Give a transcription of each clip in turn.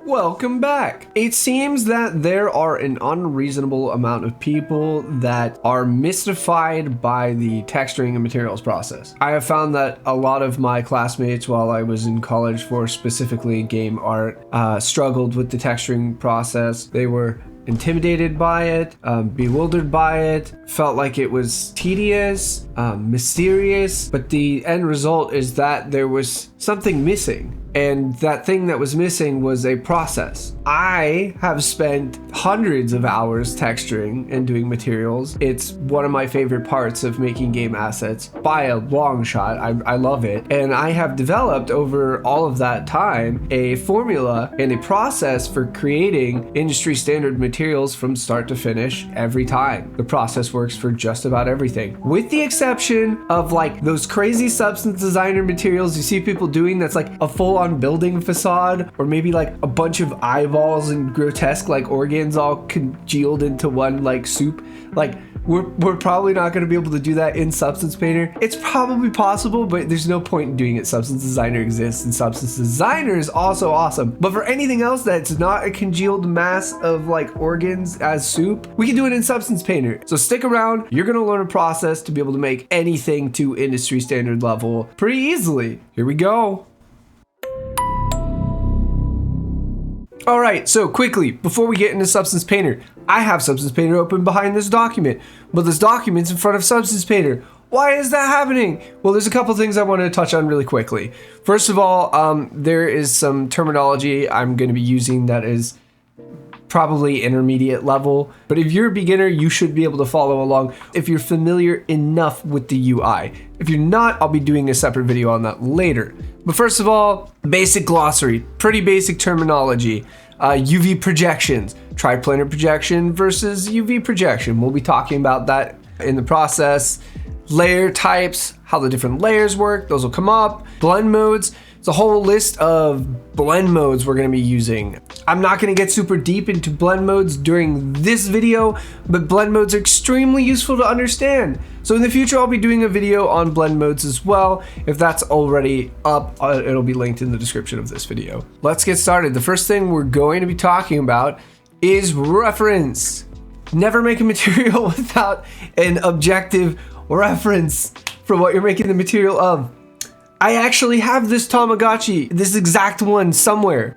Welcome back. It seems that there are an unreasonable amount of people that are mystified by the texturing and materials process. I have found that a lot of my classmates while I was in college for specifically game art struggled with the texturing process. They were intimidated by it, bewildered by it, felt like it was tedious, mysterious, but the end result is that there was something missing. And that thing that was missing was a process. I have spent hundreds of hours texturing and doing materials. It's one of my favorite parts of making game assets by a long shot. I love it. And I have developed over all of that time a formula and a process for creating industry standard materials from start to finish every time. The process works for just about everything, with the exception of like those crazy substance designer materials you see people doing that's like a full-on building facade, or maybe like a bunch of eyeballs and grotesque like organs all congealed into one like soup. Like we're probably not going to be able to do that in Substance Painter. It's probably possible, but there's no point in doing it. Substance Designer exists, and Substance Designer is also awesome. But for anything else that's not a congealed mass of like organs as soup, we can do it in Substance Painter. So stick around. You're going to learn a process to be able to make anything to industry standard level pretty easily. Here we go. All right, so quickly, before we get into Substance Painter, I have Substance Painter open behind this document, but this document's in front of Substance Painter. Why is that happening? Well, there's a couple things I wanted to touch on really quickly. First of all, there is some terminology I'm going to be using that is probably intermediate level, but if you're a beginner, you should be able to follow along if you're familiar enough with the UI. If you're not, I'll be doing a separate video on that later. But first of all, basic glossary, pretty basic terminology. UV projections, triplanar projection versus UV projection. We'll be talking about that in the process. Layer types, how the different layers work, those will come up. Blend modes, it's a whole list of blend modes we're going to be using. I'm not going to get super deep into blend modes during this video, but blend modes are extremely useful to understand. So in the future, I'll be doing a video on blend modes as well. If that's already up, it'll be linked in the description of this video. Let's get started. The first thing we're going to be talking about is reference. Never make a material without an objective reference for what you're making the material of. I actually have this Tamagotchi, this exact one somewhere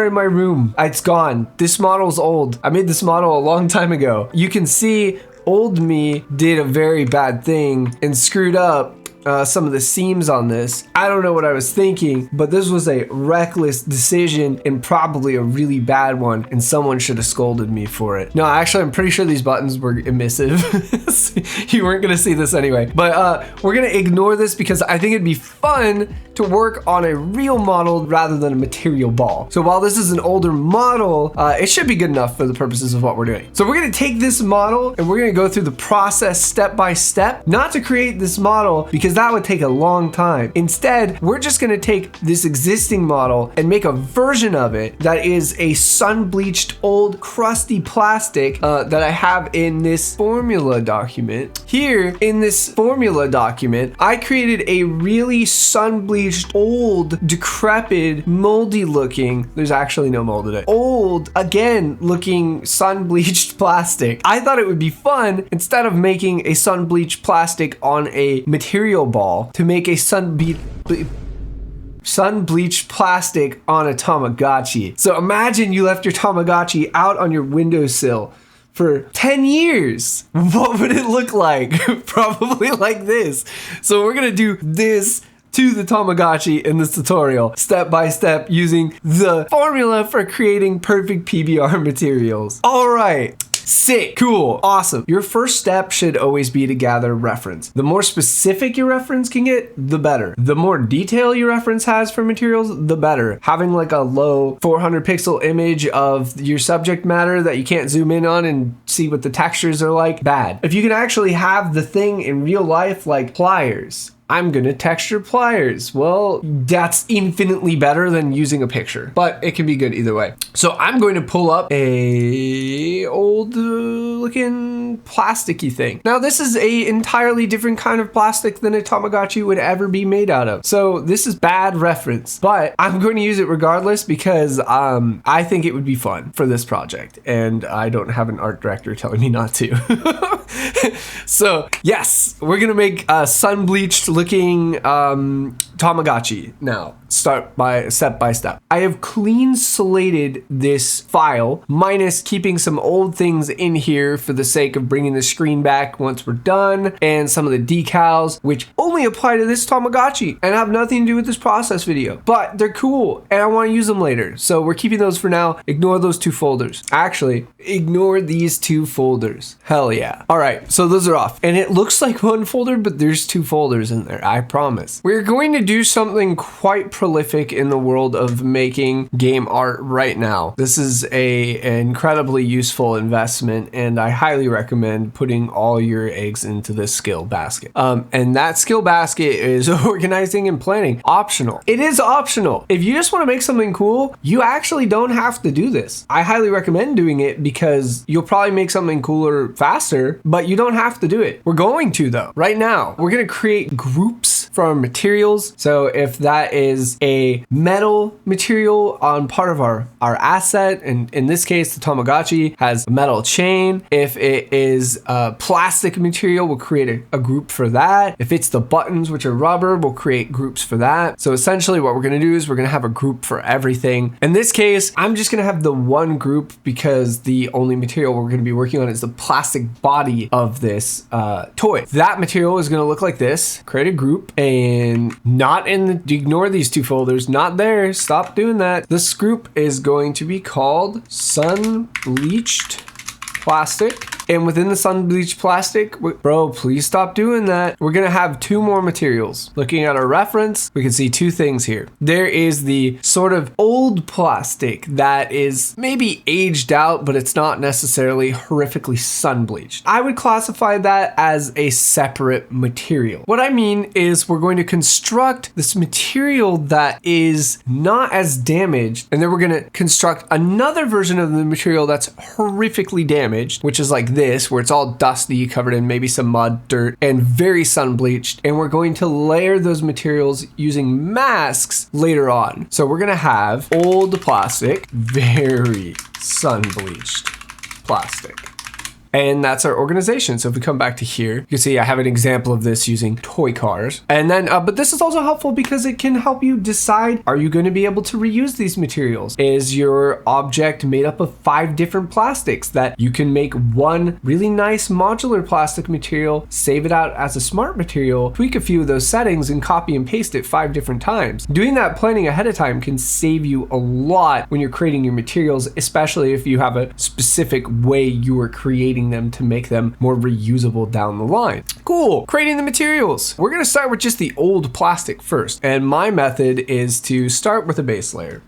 in my room. It's gone. This model's old. I made this model a long time ago. You can see old me did a very bad thing and screwed up some of the seams on this. I don't know what I was thinking, but this was a reckless decision and probably a really bad one, and someone should have scolded me for it. No, actually, I'm pretty sure these buttons were emissive. You weren't gonna see this anyway, but we're gonna ignore this because I think it'd be fun to work on a real model rather than a material ball. So while this is an older model, it should be good enough for the purposes of what we're doing. So we're gonna take this model and we're gonna go through the process step by step, not to create this model because that would take a long time. Instead, we're just gonna take this existing model and make a version of it that is a sun-bleached old crusty plastic that I have in this formula document. Here in this formula document, I created a really sun-bleached, old, decrepit, moldy looking, there's actually no mold in it, old, again, looking sun-bleached plastic. I thought it would be fun, instead of making a sun-bleached plastic on a material ball, to make a sun-bleached plastic on a Tamagotchi. So imagine you left your Tamagotchi out on your windowsill for 10 years. What would it look like? Probably like this. So we're gonna do this to the Tamagotchi in this tutorial, step by step, using the formula for creating perfect PBR materials. All right. Sick, cool, awesome. Your first step should always be to gather reference. The more specific your reference can get, the better. The more detail your reference has for materials, the better. Having like a low 400 pixel image of your subject matter that you can't zoom in on and see what the textures are like, bad. If you can actually have the thing in real life, like pliers, I'm gonna texture pliers. Well, that's infinitely better than using a picture, but it can be good either way. So I'm going to pull up a old looking plasticky thing. Now this is a entirely different kind of plastic than a Tamagotchi would ever be made out of. So this is bad reference, but I'm going to use it regardless because I think it would be fun for this project, and I don't have an art director telling me not to. So yes, we're gonna make a sun bleached looking Tamagotchi now. Step by step. I have clean slated this file, minus keeping some old things in here for the sake of bringing the screen back once we're done, and some of the decals, which only apply to this Tamagotchi and have nothing to do with this process video. But they're cool, and I want to use them later. So we're keeping those for now. Ignore those 2 folders. Actually, ignore these 2 folders. Hell yeah. All right, so those are off. And it looks like 1 folder, but there's 2 folders in there, I promise. We're going to do something quite prolific in the world of making game art right now. This is an incredibly useful investment, and I highly recommend putting all your eggs into this skill basket. And that skill basket is organizing and planning. Optional. It is optional. If you just want to make something cool, you actually don't have to do this. I highly recommend doing it because you'll probably make something cooler faster, but you don't have to do it. We're going to though. Right now, we're going to create groups for our materials. So if that is a metal material on part of our asset, and in this case, the Tamagotchi has a metal chain. If it is a plastic material, we'll create a group for that. If it's the buttons, which are rubber, we'll create groups for that. So essentially what we're going to do is we're going to have a group for everything. In this case, I'm just going to have the one group because the only material we're going to be working on is the plastic body of this toy. That material is going to look like this. Create a group, and not in the, ignore these 2 folders, not there, stop doing that. This group is going to be called Sun Bleached Plastic. And within the sun bleached plastic, bro, please stop doing that. We're gonna have 2 more materials. Looking at our reference, we can see 2 things here. There is the sort of old plastic that is maybe aged out, but it's not necessarily horrifically sun bleached. I would classify that as a separate material. What I mean is we're going to construct this material that is not as damaged, and then we're gonna construct another version of the material that's horrifically damaged, which is like this, where it's all dusty, covered in maybe some mud, dirt, and very sun bleached. And we're going to layer those materials using masks later on. So we're gonna have old plastic, very sun bleached plastic. And that's our organization. So if we come back to here, you can see I have an example of this using toy cars. And then, but this is also helpful because it can help you decide, are you going to be able to reuse these materials? Is your object made up of 5 different plastics that you can make one really nice modular plastic material, save it out as a smart material, tweak a few of those settings, and copy and paste it 5 different times. Doing that planning ahead of time can save you a lot when you're creating your materials, especially if you have a specific way you are creating them to make them more reusable down the line. Cool, creating the materials. We're gonna start with just the old plastic first, and my method is to start with a base layer.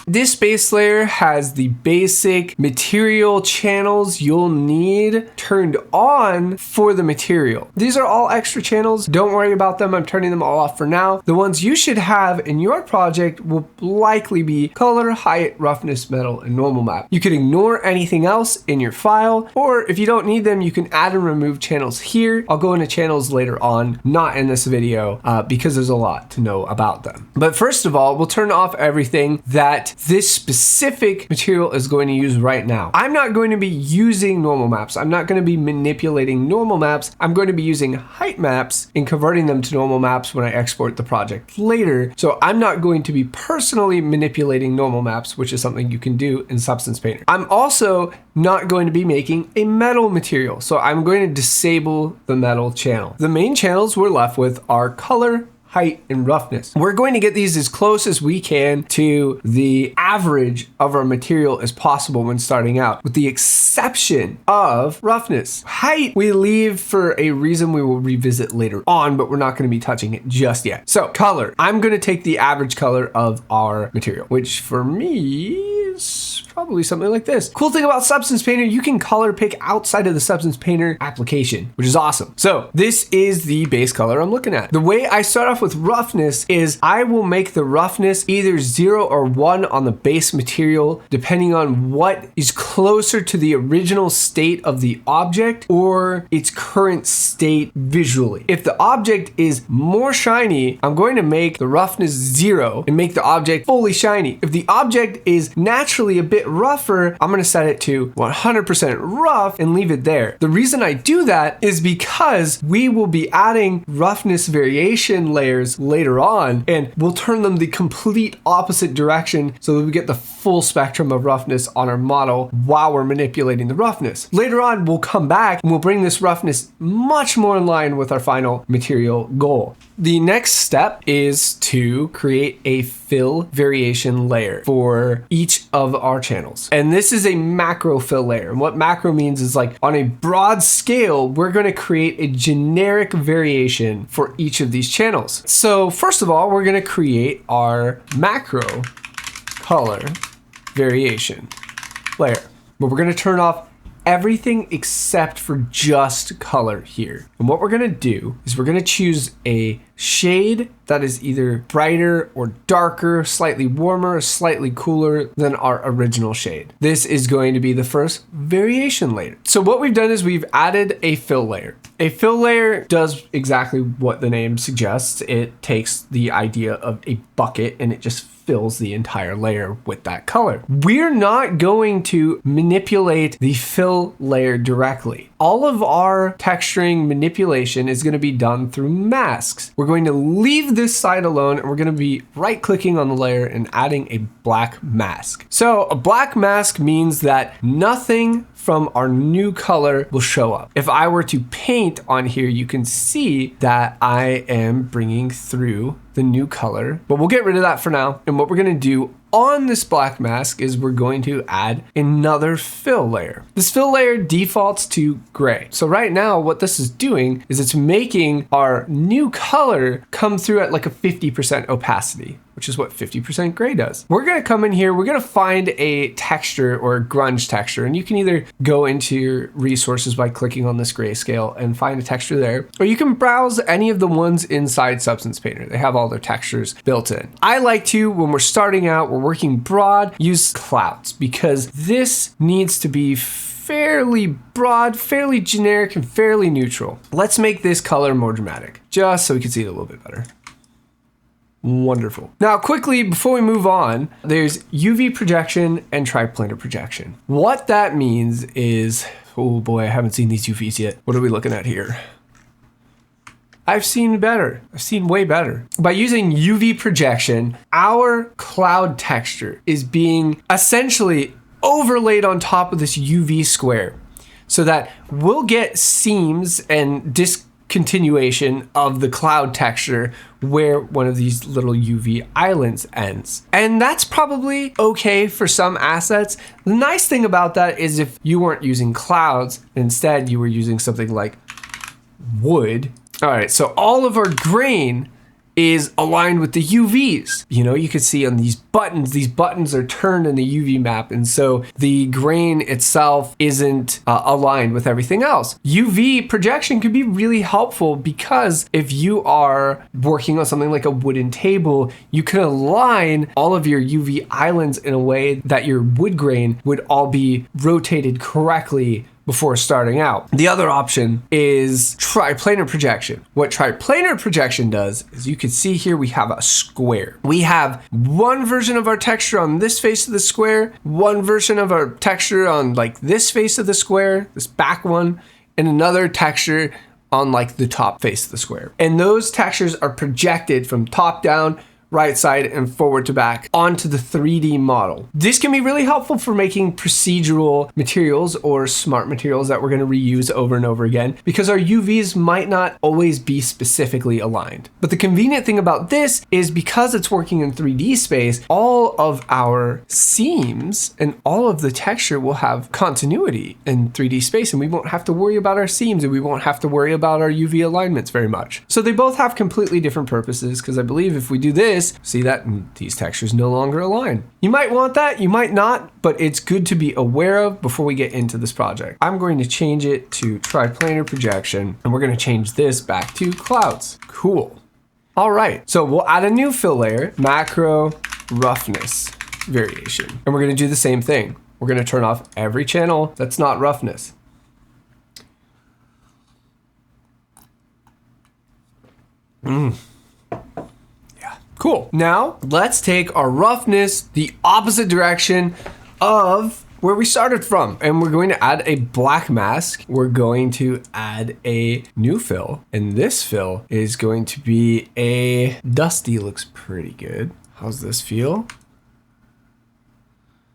This base layer has the basic material channels you'll need turned on for the material. These are all extra channels. Don't worry about them. I'm turning them all off for now. The ones you should have in your project will likely be color, height, roughness, metal, and normal map. You can ignore anything else in your file, or if you don't need them, you can add and remove channels here. I'll go into channels later on, not in this video, because there's a lot to know about them. But first of all, we'll turn off everything that this specific material is going to use right now. I'm not going to be using normal maps. I'm not going to be manipulating normal maps. I'm going to be using height maps and converting them to normal maps when I export the project later. So I'm not going to be personally manipulating normal maps, which is something you can do in Substance Painter. I'm also not going to be making a metal material. So I'm going to disable the metal channel. The main channels we're left with are color, height, and roughness. We're going to get these as close as we can to the average of our material as possible when starting out, with the exception of roughness. Height we leave for a reason we will revisit later on, but we're not going to be touching it just yet. So color, I'm going to take the average color of our material, which for me is probably something like this. Cool thing about Substance Painter, you can color pick outside of the Substance Painter application, which is awesome. So this is the base color I'm looking at. The way I start off with roughness is I will make the roughness either 0 or 1 on the base material, depending on what is closer to the original state of the object or its current state visually. If the object is more shiny, I'm going to make the roughness 0 and make the object fully shiny. If the object is naturally a bit rougher, I'm going to set it to 100% rough and leave it there. The reason I do that is because we will be adding roughness variation layers later on, and we'll turn them the complete opposite direction so that we get the full spectrum of roughness on our model while we're manipulating the roughness. Later on, we'll come back and we'll bring this roughness much more in line with our final material goal. The next step is to create a fill variation layer for each of our channels. And this is a macro fill layer. And what macro means is, like, on a broad scale, we're going to create a generic variation for each of these channels. So first of all, we're going to create our macro color variation layer, but we're going to turn off everything except for just color here. And what we're gonna do is we're gonna choose a shade that is either brighter or darker, slightly warmer, or slightly cooler than our original shade. This is going to be the first variation layer. So what we've done is we've added a fill layer. A fill layer does exactly what the name suggests. It takes the idea of a bucket and it just fills the entire layer with that color. We're not going to manipulate the fill layer directly. All of our texturing manipulation is going to be done through masks. We're going to leave this side alone and we're going to be right-clicking on the layer and adding a black mask. So a black mask means that nothing from our new color will show up. If I were to paint on here, you can see that I am bringing through the new color, but we'll get rid of that for now. And what we're going to do on this black mask is we're going to add another fill layer. This fill layer defaults to gray. So right now what this is doing is it's making our new color come through at like a 50% opacity, which is what 50% gray does. We're gonna come in here, we're gonna find a texture or a grunge texture, and you can either go into your resources by clicking on this grayscale and find a texture there, or you can browse any of the ones inside Substance Painter. They have all their textures built in. I like to, when we're starting out, we're working broad, use clouds, because this needs to be fairly broad, fairly generic, and fairly neutral. Let's make this color more dramatic, just so we can see it a little bit better. Wonderful. Now, quickly, before we move on, there's UV projection and triplanar projection. What that means is, oh boy, I haven't seen these UVs yet. What are we looking at here? I've seen better. I've seen way better. By using UV projection, our cloud texture is being essentially overlaid on top of this UV square so that we'll get seams and discontinuation of the cloud texture where one of these little UV islands ends. And that's probably okay for some assets. The nice thing about that is if you weren't using clouds, instead you were using something like wood. All right, so all of our grain is aligned with the UVs. You know, you can see on these buttons are turned in the UV map, and so the grain itself isn't aligned with everything else. UV projection could be really helpful because if you are working on something like a wooden table, you can align all of your UV islands in a way that your wood grain would all be rotated correctly before starting out. The other option is triplanar projection. What triplanar projection does is you can see here we have a square. We have one version of our texture on this face of the square, one version of our texture on like this face of the square, this back one, and another texture on like the top face of the square. And those textures are projected from top down, right side, and forward to back onto the 3D model. This can be really helpful for making procedural materials or smart materials that we're going to reuse over and over again, because our UVs might not always be specifically aligned. But the convenient thing about this is because it's working in 3D space, all of our seams and all of the texture will have continuity in 3D space, and we won't have to worry about our seams and we won't have to worry about our UV alignments very much. So they both have completely different purposes, because I believe if we do this, roughness, see that these textures no longer align. You might want that, you might not, but it's good to be aware of before we get into this project. I'm going to change it to triplanar projection, and we're going to change this back to clouds. Cool. All right, so we'll add a new fill layer, macro roughness variation. And we're going to do the same thing. We're going to turn off every channel that's not roughness. Yeah, cool. Now let's take our roughness the opposite direction of where we started from, and we're going to add a black mask. We're going to add a new fill, and this fill is going to be a dusty. Looks pretty good. How's this feel?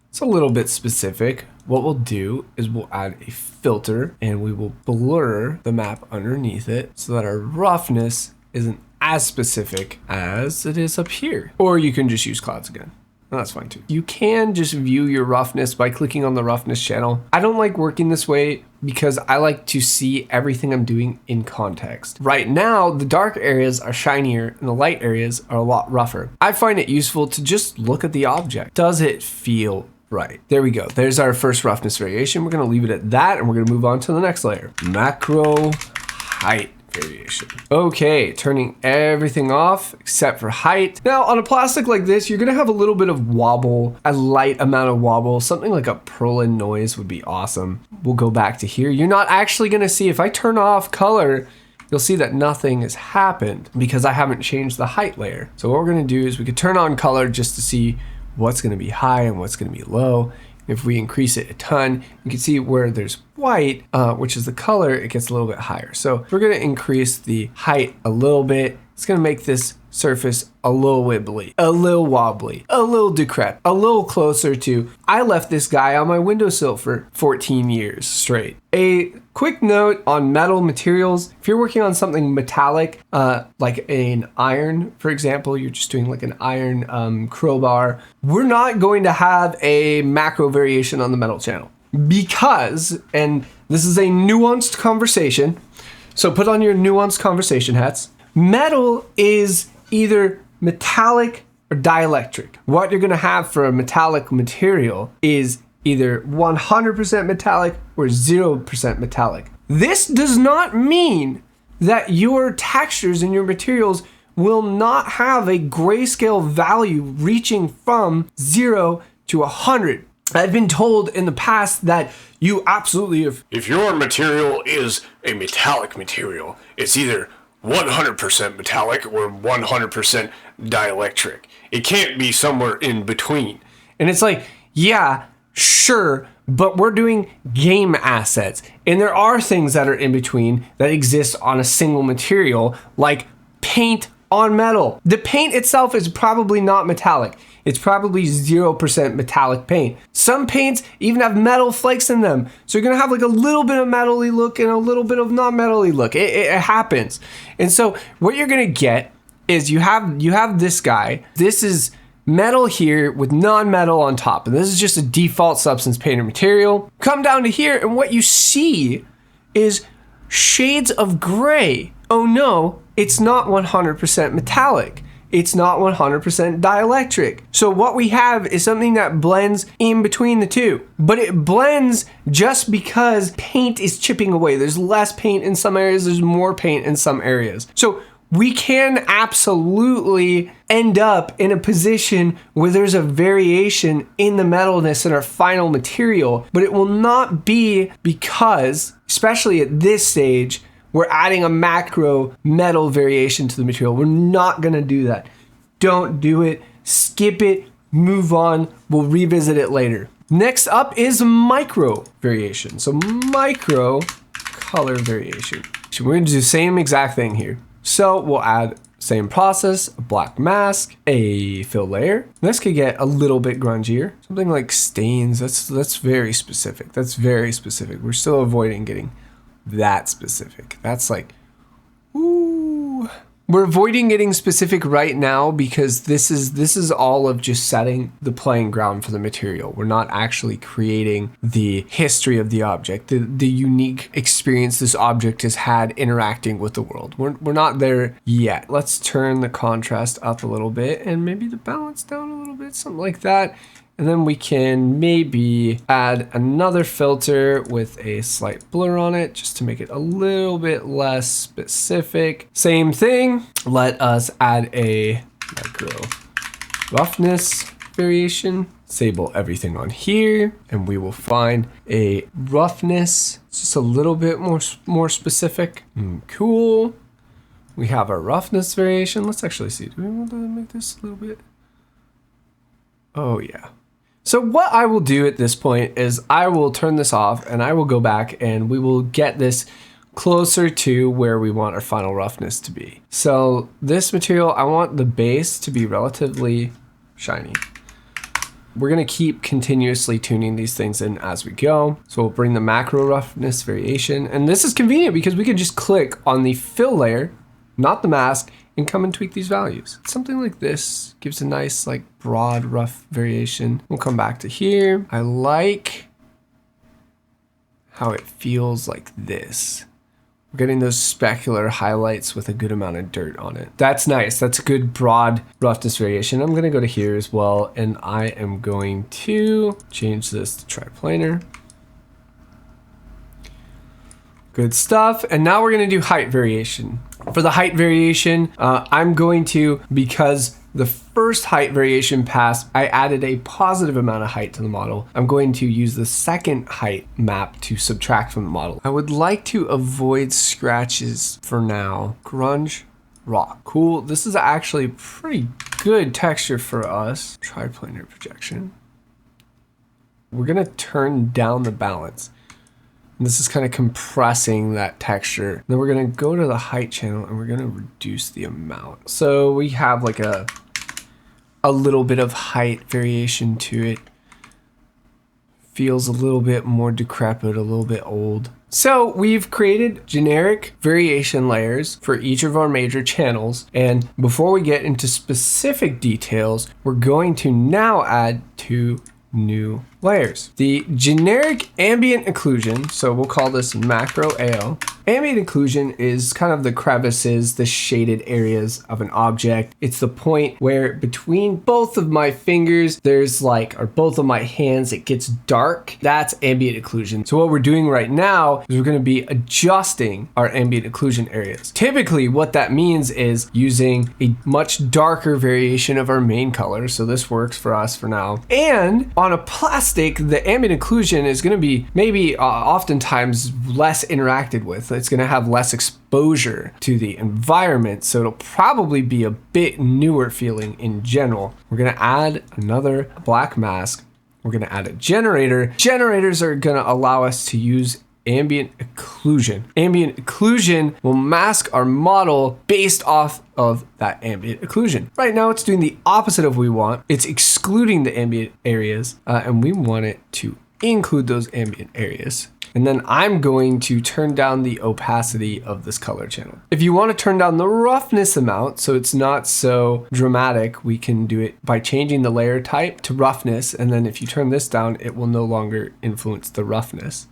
It's a little bit specific. What we'll do is we'll add a filter, and we will blur the map underneath it so that our roughness isn't as specific as it is up here. Or you can just use clouds again. That's fine too. You can just view your roughness by clicking on the roughness channel. I don't like working this way because I like to see everything I'm doing in context. Right now, the dark areas are shinier and the light areas are a lot rougher. I find it useful to just look at the object. Does it feel right? There we go. There's our first roughness variation. We're gonna leave it at that, and we're gonna move on to the next layer. Macro height variation. Okay, turning everything off except for height. Now on a plastic like this, you're gonna have a little bit of wobble, a light amount of wobble. Something like a purlin noise would be awesome. We'll go back to here. You're not actually gonna see, if I turn off color, you'll see that nothing has happened because I haven't changed the height layer. So what we're gonna do is we could turn on color just to see what's gonna be high and what's gonna be low. If we increase it a ton, you can see where there's white, which is the color, it gets a little bit higher. So we're gonna increase the height a little bit. It's gonna make this surface a little wibbly, a little wobbly, a little decrepit, a little closer to, I left this guy on my windowsill for 14 years straight. A quick note on metal materials. If you're working on something metallic, like an iron, for example, you're just doing like an iron crowbar, we're not going to have a macro variation on the metal channel because, and this is a nuanced conversation, so put on your nuanced conversation hats. Metal is either metallic or dielectric. What you're gonna have for a metallic material is either 100% metallic or 0% metallic. This does not mean that your textures and your materials will not have a grayscale value reaching from 0 to 100. I've been told in the past that you absolutely, if your material is a metallic material, it's either 100% metallic or 100% dielectric. It can't be somewhere in between. And it's like, yeah, sure, but we're doing game assets. And there are things that are in between that exist on a single material, like paint on metal. The paint itself is probably not metallic. It's probably 0% metallic paint. Some paints even have metal flakes in them. So you're gonna have like a little bit of metally look and a little bit of non-metally look. It happens. And so what you're gonna get is you have this guy. This is metal here with non-metal on top. And this is just a default substance painter material. Come down to here and what you see is shades of gray. Oh no, it's not 100% metallic. It's not 100% dielectric. So what we have is something that blends in between the two, but it blends just because paint is chipping away. There's less paint in some areas, there's more paint in some areas. So we can absolutely end up in a position where there's a variation in the metalness in our final material, but it will not be because, especially at this stage, we're adding a macro metal variation to the material. We're not gonna do that. Don't do it, skip it, move on. We'll revisit it later. Next up is micro variation. So micro color variation. So we're gonna do the same exact thing here. So we'll add same process, a black mask, a fill layer. This could get a little bit grungier. Something like stains, that's very specific. That's very specific. We're still avoiding getting that specific. That's like, ooh. We're avoiding getting specific right now because this is all of just setting the playing ground for the material. We're not actually creating the history of the object, the unique experience this object has had interacting with the world. We're not there yet. Let's turn the contrast up a little bit and maybe the balance down a little bit, something like that. And then we can maybe add another filter with a slight blur on it just to make it a little bit less specific. Same thing. Let us add a micro roughness variation. Disable everything on here and we will find a roughness. It's just a little bit more specific. Cool. We have our roughness variation. Let's actually see. Do we want to make this a little bit? Oh yeah. So what I will do at this point is I will turn this off and I will go back and we will get this closer to where we want our final roughness to be. So this material, I want the base to be relatively shiny. We're gonna keep continuously tuning these things in as we go. So we'll bring the macro roughness variation. And this is convenient because we can just click on the fill layer, not the mask, and come and tweak these values. Something like this gives a nice like broad rough variation. We'll come back to here. I like how it feels like this. We're getting those specular highlights with a good amount of dirt on it. That's nice. That's a good broad roughness variation. I'm gonna go to here as well and I am going to change this to triplanar. Good stuff. And now we're gonna do height variation. For the height variation, I'm going to, because the first height variation passed, I added a positive amount of height to the model. I'm going to use the second height map to subtract from the model. I would like to avoid scratches for now. Grunge rock. Cool. This is actually pretty good texture for us. Triplanar projection. We're gonna turn down the balance. This is kind of compressing that texture. Then we're gonna go to the height channel and we're gonna reduce the amount. So we have like a little bit of height variation to it. Feels a little bit more decrepit, a little bit old. So we've created generic variation layers for each of our major channels. And before we get into specific details, we're going to now add two new layers. The generic ambient occlusion, so we'll call this macro AO. Ambient occlusion is kind of the crevices, the shaded areas of an object. It's the point where between both of my fingers, there's like, or both of my hands, it gets dark. That's ambient occlusion. So what we're doing right now is we're going to be adjusting our ambient occlusion areas. Typically what that means is using a much darker variation of our main color. So this works for us for now. And on a plastic, the ambient occlusion is going to be maybe oftentimes less interacted with. It's going to have less exposure to the environment, so it'll probably be a bit newer feeling in general. We're going to add another black mask. We're going to add a generator. Generators are going to allow us to use ambient occlusion. Ambient occlusion will mask our model based off of that ambient occlusion. Right now it's doing the opposite of what we want. It's excluding the ambient areas and we want it to include those ambient areas. And then I'm going to turn down the opacity of this color channel. If you want to turn down the roughness amount so it's not so dramatic, we can do it by changing the layer type to roughness. And then if you turn this down, it will no longer influence the roughness.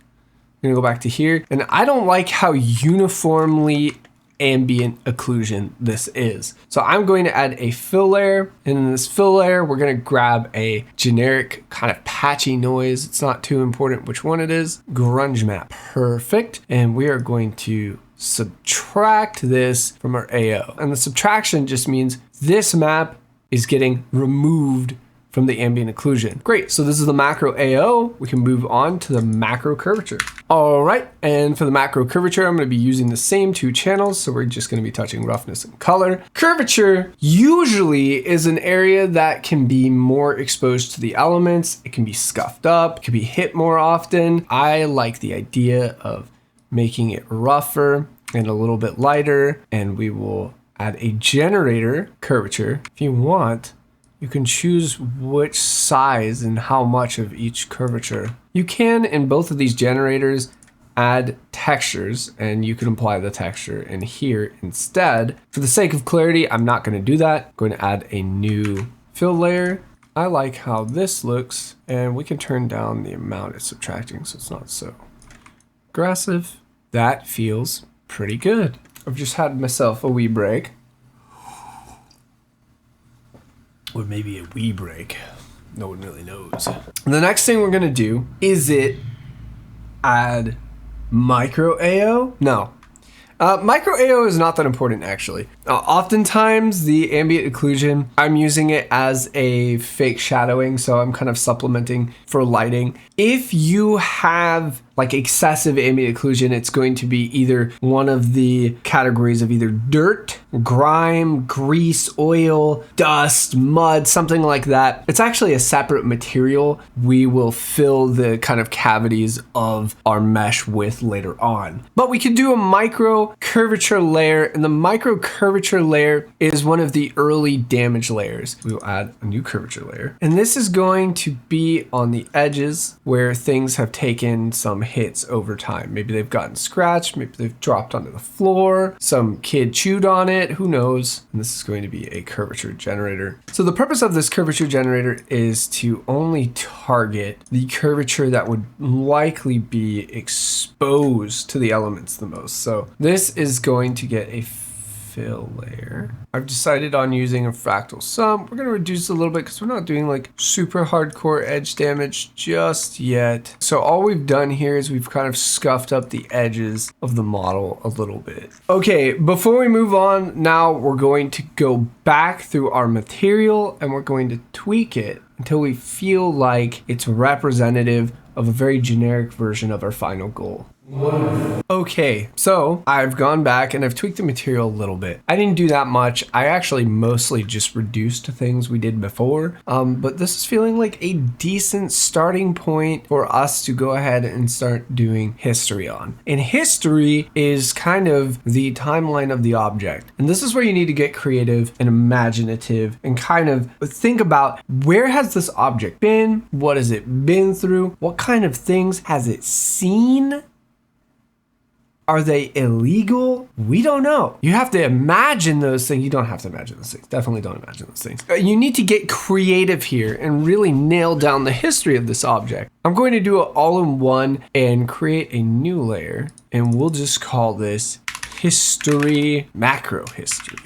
I'm gonna go back to here. And I don't like how uniformly ambient occlusion this is. So I'm going to add a fill layer. And in this fill layer, we're gonna grab a generic kind of patchy noise. It's not too important which one it is. Grunge map, perfect. And we are going to subtract this from our AO. And the subtraction just means this map is getting removed from the ambient occlusion. Great, so this is the macro AO. We can move on to the macro curvature. All right, and for the macro curvature, I'm gonna be using the same two channels, so we're just gonna be touching roughness and color. Curvature usually is an area that can be more exposed to the elements. It can be scuffed up, it can be hit more often. I like the idea of making it rougher and a little bit lighter, and we will add a generator curvature. If you want, you can choose which size and how much of each curvature. You can, in both of these generators, add textures, and you can apply the texture in here instead. For the sake of clarity, I'm not going to do that. I'm going to add a new fill layer. I like how this looks, and we can turn down the amount it's subtracting so it's not so aggressive. That feels pretty good. I've just had myself a wee break. Or maybe a wee break. No one really knows. The next thing we're gonna do is add micro AO? No. Micro AO is not that important actually. Oftentimes the ambient occlusion, I'm using it as a fake shadowing, so I'm kind of supplementing for lighting. If you have like excessive ambient occlusion, it's going to be either one of the categories of either dirt, grime, grease, oil, dust, mud, something like that. It's actually a separate material we will fill the kind of cavities of our mesh with later on. But we can do a micro curvature layer, and the micro curvature layer is one of the early damage layers. We will add a new curvature layer, and this is going to be on the edges where things have taken some hits over time. Maybe they've gotten scratched, maybe they've dropped onto the floor, some kid chewed on it, who knows? And this is going to be a curvature generator. So the purpose of this curvature generator is to only target the curvature that would likely be exposed to the elements the most. So this is going to get a fill layer. I've decided on using a fractal sum. We're going to reduce a little bit because we're not doing like super hardcore edge damage just yet. So all we've done here is we've kind of scuffed up the edges of the model a little bit. Okay, before we move on, now we're going to go back through our material and we're going to tweak it until we feel like it's representative of a very generic version of our final goal. Okay, so I've gone back and I've tweaked the material a little bit. I didn't do that much. I actually mostly just reduced things we did before, but this is feeling like a decent starting point for us to go ahead and start doing history on. And history is kind of the timeline of the object. And this is where you need to get creative and imaginative and kind of think about, where has this object been? What has it been through? What kind of things has it seen? Are they illegal? We don't know. You have to imagine those things. You don't have to imagine those things. Definitely don't imagine those things. You need to get creative here and really nail down the history of this object. I'm going to do it all in one and create a new layer, and we'll just call this history, macro history.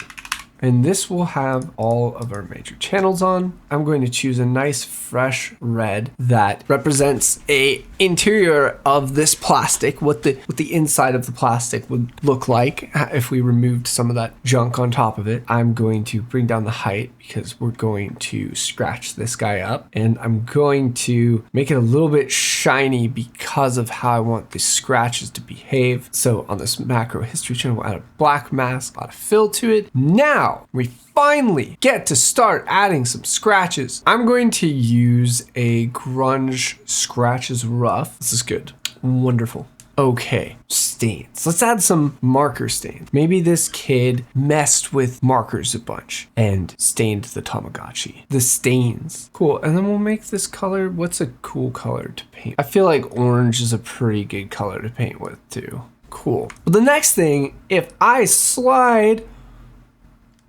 And this will have all of our major channels on. I'm going to choose a nice fresh red that represents a interior of this plastic, what the inside of the plastic would look like if we removed some of that junk on top of it. I'm going to bring down the height because we're going to scratch this guy up, and I'm going to make it a little bit shiny because of how I want the scratches to behave. So on this macro history channel, we'll add a black mask, add a fill to it. Now we finally get to start adding some scratches. I'm going to use a grunge scratches rough. This is good. Wonderful. Okay, stains. Let's add some marker stains. Maybe this kid messed with markers a bunch and stained the Tamagotchi. The stains. Cool, and then we'll make this color. What's a cool color to paint? I feel like orange is a pretty good color to paint with too. Cool. But the next thing, if I slide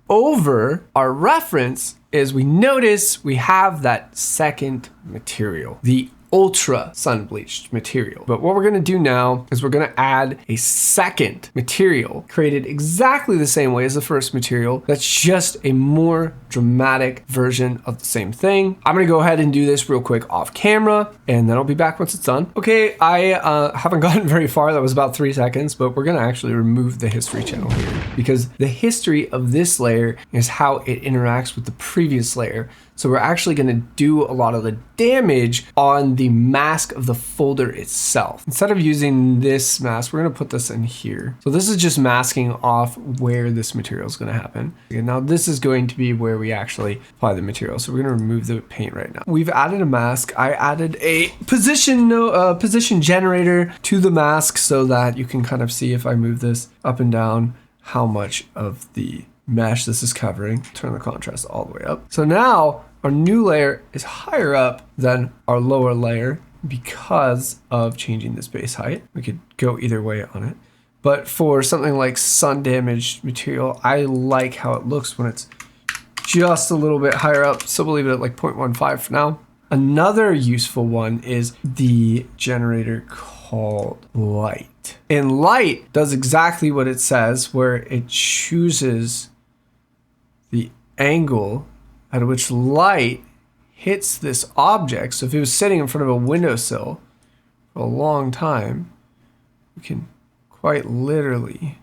over our reference, is we notice we have that second material, the ultra sun bleached material. But what we're going to do now is we're going to add a second material created exactly the same way as the first material. That's just a more dramatic version of the same thing. I'm going to go ahead and do this real quick off camera, and then I'll be back once it's done. Okay, I haven't gotten very far. That was about 3 seconds, but we're going to actually remove the history channel here because the history of this layer is how it interacts with the previous layer. So we're actually going to do a lot of the damage on the mask of the folder itself. Instead of using this mask, we're going to put this in here. So this is just masking off where this material is going to happen. Okay, now this is going to be where we actually apply the material. So we're going to remove the paint right now. We've added a mask. I added a position generator to the mask so that you can kind of see if I move this up and down how much of the mesh this is covering. Turn the contrast all the way up. So now our new layer is higher up than our lower layer. because of changing this base height. We could go either way on it. But for something like sun damaged material, I like how it looks when it's just a little bit higher up. So we'll leave it at like 0.15 for now. Another useful one is the generator called light. And light does exactly what it says, where it chooses the angle at which light hits this object. So if it was sitting in front of a windowsill for a long time, we can quite literally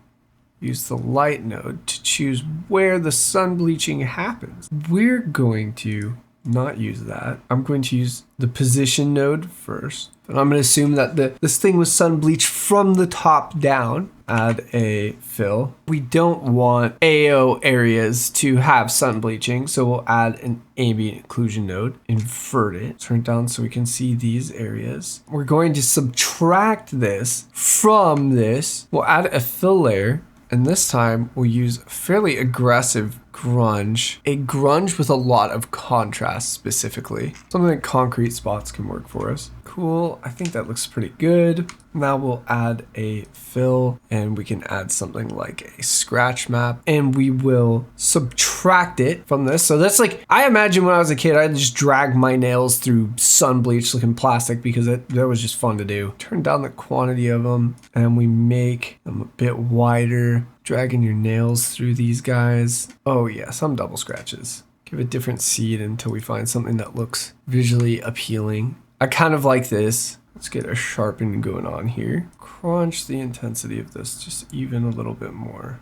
use the light node to choose where the sun bleaching happens. We're going to not use that. I'm going to use the position node first. And I'm going to assume that this thing was sun bleached from the top down. Add a fill. We don't want AO areas to have sun bleaching, so we'll add an ambient occlusion node, invert it, turn it down so we can see these areas. We're going to subtract this from this. We'll add a fill layer, and this time we'll use fairly aggressive grunge. A grunge with a lot of contrast specifically. Something like concrete spots can work for us. Cool, I think that looks pretty good. Now we'll add a fill and we can add something like a scratch map and we will subtract it from this. So that's like, I imagine when I was a kid, I'd just drag my nails through sun bleach looking plastic because that was just fun to do. Turn down the quantity of them and we make them a bit wider. Dragging your nails through these guys. Oh yeah, some double scratches. Give a different seed until we find something that looks visually appealing. I kind of like this. Let's get a sharpen going on here. Crunch the intensity of this just even a little bit more.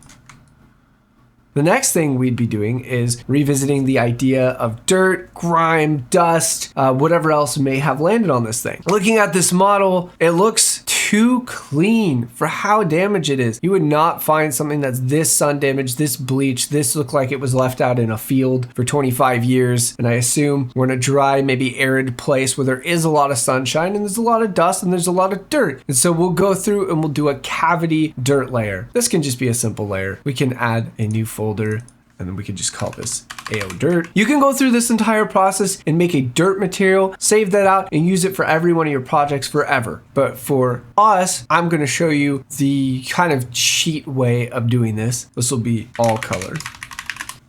The next thing we'd be doing is revisiting the idea of dirt, grime, dust, whatever else may have landed on this thing. Looking at this model, it looks too clean for how damaged it is. You would not find something that's this sun damaged, this bleached, this looked like it was left out in a field for 25 years. And I assume we're in a dry, maybe arid place where there is a lot of sunshine and there's a lot of dust and there's a lot of dirt. And so we'll go through and we'll do a cavity dirt layer. This can just be a simple layer. We can add a new folder and then we can just call this AO dirt. You can go through this entire process and make a dirt material, save that out and use it for every one of your projects forever. But for us, I'm gonna show you the kind of cheat way of doing this. This will be all colored.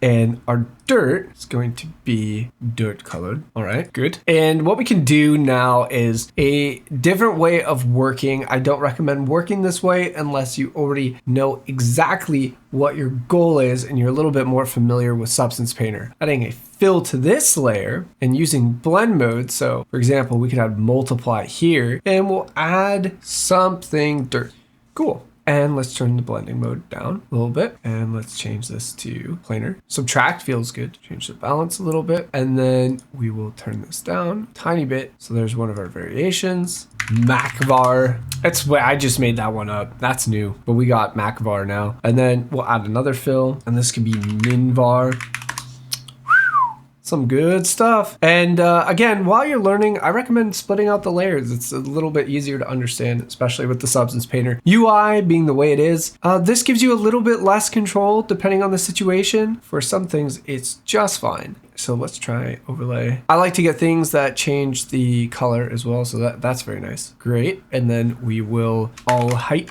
And our dirt is going to be dirt colored. All right, good. And what we can do now is a different way of working. I don't recommend working this way unless you already know exactly what your goal is and you're a little bit more familiar with Substance Painter. Adding a fill to this layer and using blend mode. So for example, we could add multiply here and we'll add something dirt. Cool. And let's turn the blending mode down a little bit. And let's change this to planar. Subtract feels good. Change the balance a little bit. And then we will turn this down a tiny bit. So there's one of our variations. Macvar. That's where I just made that one up. That's new. But we got Macvar now. And then we'll add another fill. And this could be Minvar. Some good stuff. And again, while you're learning, I recommend splitting out the layers. It's a little bit easier to understand, especially with the Substance Painter UI being the way it is. This gives you a little bit less control depending on the situation. For some things, it's just fine. So let's try overlay. I like to get things that change the color as well. So that's very nice. Great. And then we will all height.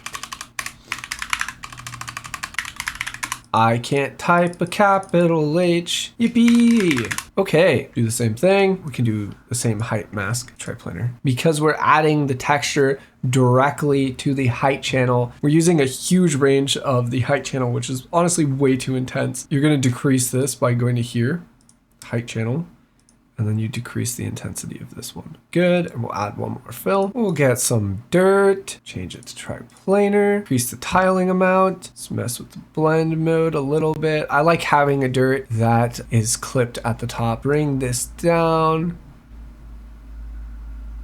I can't type a capital H. Yippee. Okay, do the same thing. We can do the same height mask, triplanar. Because we're adding the texture directly to the height channel, we're using a huge range of the height channel, which is honestly way too intense. You're gonna decrease this by going to here, height channel, and then you decrease the intensity of this one. Good, and we'll add one more fill. We'll get some dirt, change it to triplanar, increase the tiling amount, let's mess with the blend mode a little bit. I like having a dirt that is clipped at the top. Bring this down,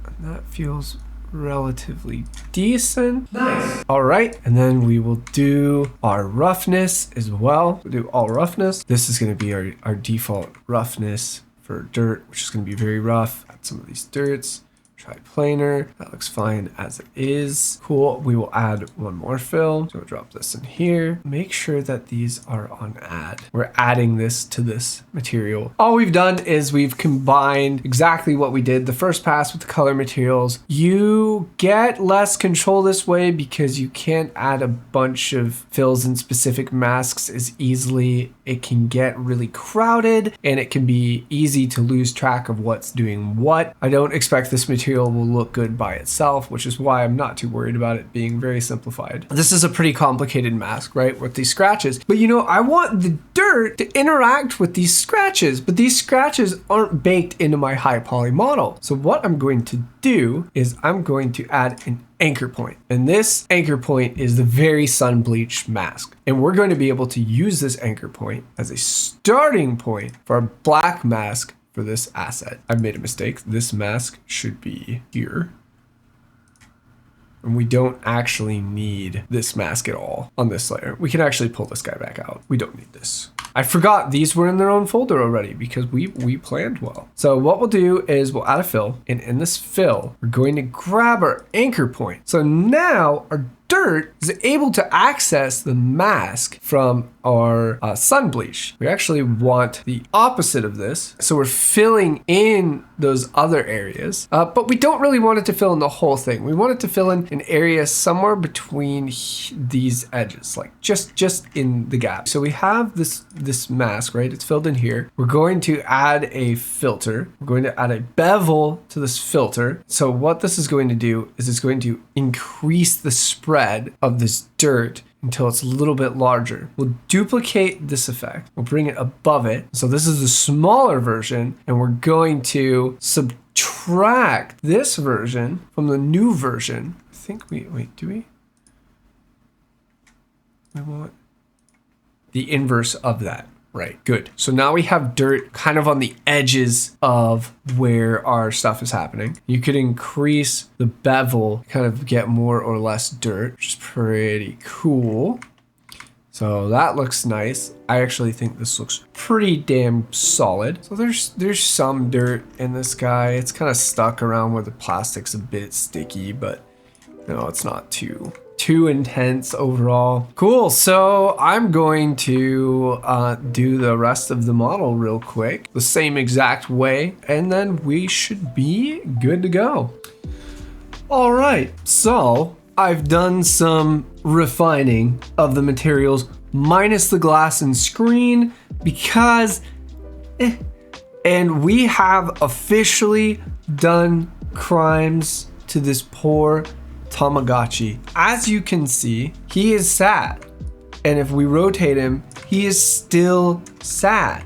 and that feels relatively decent. Nice. All right, and then we will do our roughness as well. We'll do all roughness. This is gonna be our default roughness for dirt, which is going to be very rough. Add some of these dirts, Triplanar, that looks fine as it is. Cool, we will add one more fill. So we'll drop this in here. Make sure that these are on add. We're adding this to this material. All we've done is we've combined exactly what we did the first pass with the color materials. You get less control this way because you can't add a bunch of fills in specific masks as easily. It can get really crowded and it can be easy to lose track of what's doing what. I don't expect this material will look good by itself, which is why I'm not too worried about it being very simplified. This is a pretty complicated mask, right, with these scratches. But you know, I want the dirt to interact with these scratches, but these scratches aren't baked into my high poly model. So what I'm going to do is I'm going to add an anchor point. And this anchor point is the very sun bleached mask. And we're going to be able to use this anchor point as a starting point for a black mask for this asset. I've made a mistake. This mask should be here. And we don't actually need this mask at all on this layer. We can actually pull this guy back out. We don't need this. I forgot these were in their own folder already because we planned well. So what we'll do is we'll add a fill, and in this fill, we're going to grab our anchor point. So now our dirt is able to access the mask from our sun bleach. We actually want the opposite of this. So we're filling in those other areas, but we don't really want it to fill in the whole thing. We want it to fill in an area somewhere between these edges, like just in the gap. So we have this mask, right? It's filled in here. We're going to add a filter. We're going to add a bevel to this filter. So what this is going to do is it's going to increase the spread of this dirt until it's a little bit larger. We'll duplicate this effect. We'll bring it above it. So this is the smaller version, and we're going to subtract this version from the new version. I think wait, do we? We want the inverse of that. Right, good. So now we have dirt kind of on the edges of where our stuff is happening. You could increase the bevel, kind of get more or less dirt, which is pretty cool. So that looks nice. I actually think this looks pretty damn solid. So there's some dirt in this guy. It's kind of stuck around where the plastic's a bit sticky, but no, it's not too intense overall. Cool, so I'm going to do the rest of the model real quick, the same exact way, and then we should be good to go. All right, so I've done some refining of the materials minus the glass and screen because, and we have officially done crimes to this poor Tamagotchi. As you can see, he is sad. And if we rotate him, he is still sad.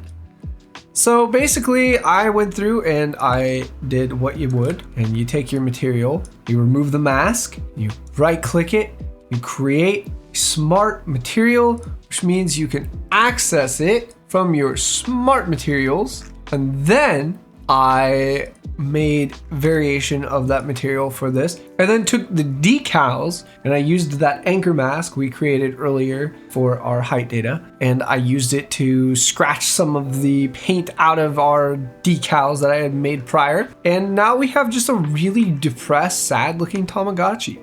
So basically, I went through and I did what you would. And you take your material, you remove the mask, you right click it, you create smart material, which means you can access it from your smart materials. And then I made variation of that material for this, and then took the decals and I used that anchor mask we created earlier for our height data, and I used it to scratch some of the paint out of our decals that I had made prior. And now we have just a really depressed, sad looking Tamagotchi.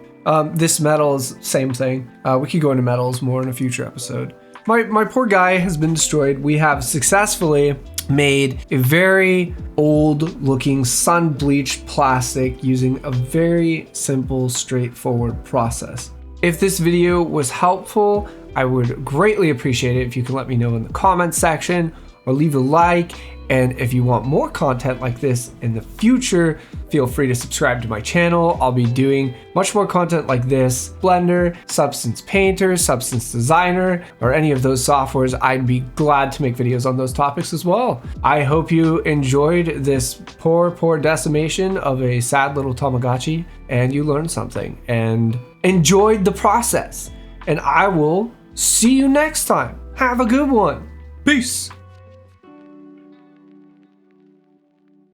This metal is same thing. We could go into metals more in a future episode. My poor guy has been destroyed. We have successfully made a very old looking sun bleached plastic using a very simple, straightforward process. If this video was helpful, I would greatly appreciate it if you can let me know in the comments section or leave a like. And if you want more content like this in the future, feel free to subscribe to my channel. I'll be doing much more content like this. Blender, Substance Painter, Substance Designer, or any of those softwares. I'd be glad to make videos on those topics as well. I hope you enjoyed this poor decimation of a sad little Tamagotchi, and you learned something and enjoyed the process. And I will see you next time. Have a good one. Peace.